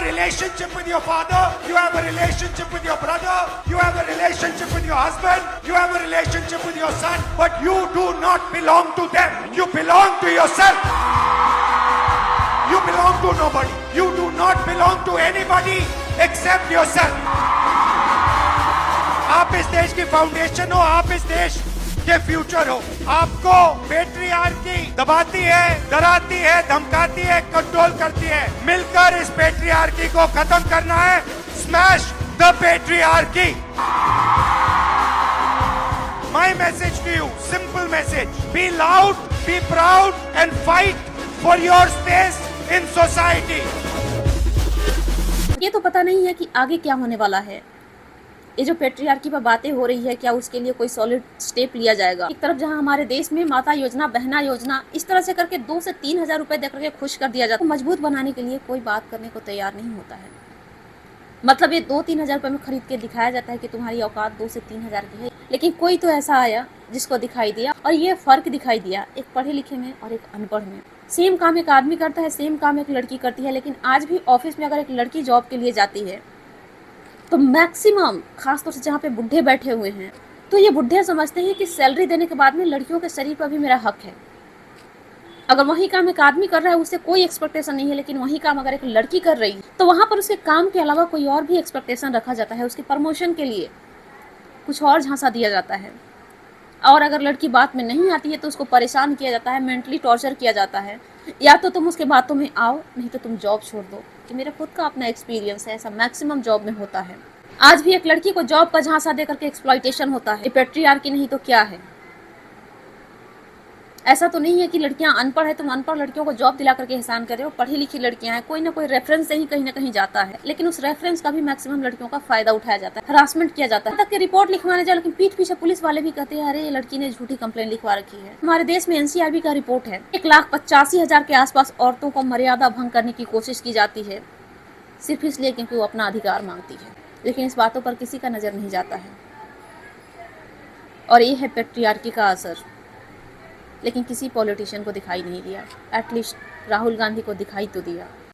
relationship with your father, you have a relationship with your brother, you have a relationship with your husband, you have a relationship with your son, but you do not belong to them. You belong to yourself. You belong to nobody. You do not belong to anybody except yourself. आप इस देश की foundation हो, आप इस देश के future हो। आपको पेट्रियार्की दबाती है, डराती है, धमकाती है, कंट्रोल करती है। मिलकर इस पेट्रियार्की को खत्म करना है। Smash the patriarchy. My message to you, simple message, be loud, be proud and fight for your space in society. ये तो पता नहीं है कि आगे क्या होने वाला है। ये जो पेट्रियार्की पर बातें हो रही है, क्या उसके लिए कोई सॉलिड स्टेप लिया जाएगा? एक तरफ जहां हमारे देश में माता योजना, बहना योजना, इस तरह से करके 2 से 3 हजार रुपए देकर के खुश कर दिया जाता है, तो मजबूत बनाने के लिए कोई बात करने को तैयार नहीं होता है। मतलब ये 2-3 हजार रुपए में खरीद के दिखाया जाता है कि तुम्हारी औकात 2 से 3 हजार की है, लेकिन कोई तो ऐसा आया जिसको दिखाई दिया, और ये फर्क दिखाई दिया एक पढ़े लिखे में और एक अनपढ़ में। सेम काम एक आदमी करता है, सेम काम एक लड़की करती है, लेकिन आज भी ऑफिस में अगर एक लड़की जॉब के लिए जाती है तो मैक्सिमम, खासतौर से जहाँ पे बुढ़े बैठे हुए हैं, तो ये बुढ़े समझते हैं कि सैलरी देने के बाद में लड़कियों के शरीर पर भी मेरा हक है। अगर वही काम एक आदमी कर रहा है उससे कोई एक्सपेक्टेशन नहीं है, लेकिन वही काम अगर एक लड़की कर रही है तो वहाँ पर उसके काम के अलावा कोई और भी एक्सपेक्टेशन रखा जाता है। उसके प्रमोशन के लिए कुछ और झांसा दिया जाता है, और अगर लड़की बात में नहीं आती है तो उसको परेशान किया जाता है, मेंटली टॉर्चर किया जाता है। या तो तुम उसके बातों में आओ, नहीं तो तुम जॉब छोड़ दो। कि मेरा खुद का अपना एक्सपीरियंस है, ऐसा मैक्सिमम जॉब में होता है। आज भी एक लड़की को जॉब का झांसा देकर के एक्सप्लॉइटेशन होता है। पेट्रियार्की नहीं तो क्या है? ऐसा तो नहीं है कि लड़कियां अनपढ़ है, तुम अनपढ़ लड़कियों को जॉब दिला करके एहसान कर रहे हो। पढ़ी लिखी लड़कियां हैं, कोई ना कोई रेफरेंस से ही कहीं ना कहीं जाता है, लेकिन उस रेफरेंस का भी मैक्सिमम लड़कियों का फायदा उठाया जाता है, हरासमेंट किया जाता है। तक के रिपोर्ट लिखवाने जाओ, लेकिन पीठ पीछे पुलिस वाले भी कहते हैं अरे ये लड़की ने झूठी कंप्लेंट लिखवा रखी है। हमारे देश में एनसीआरबी का रिपोर्ट है, 1,85,000 के आसपास औरतों को मर्यादा भंग करने की कोशिश की जाती है, सिर्फ इसलिए क्योंकि वो अपना अधिकार मांगती है। लेकिन इस बातों पर किसी का नजर नहीं जाता है, और ये है पेट्रियार्की का असर। लेकिन किसी पॉलिटिशियन को दिखाई नहीं दिया, एटलीस्ट राहुल गांधी को दिखाई तो दिया।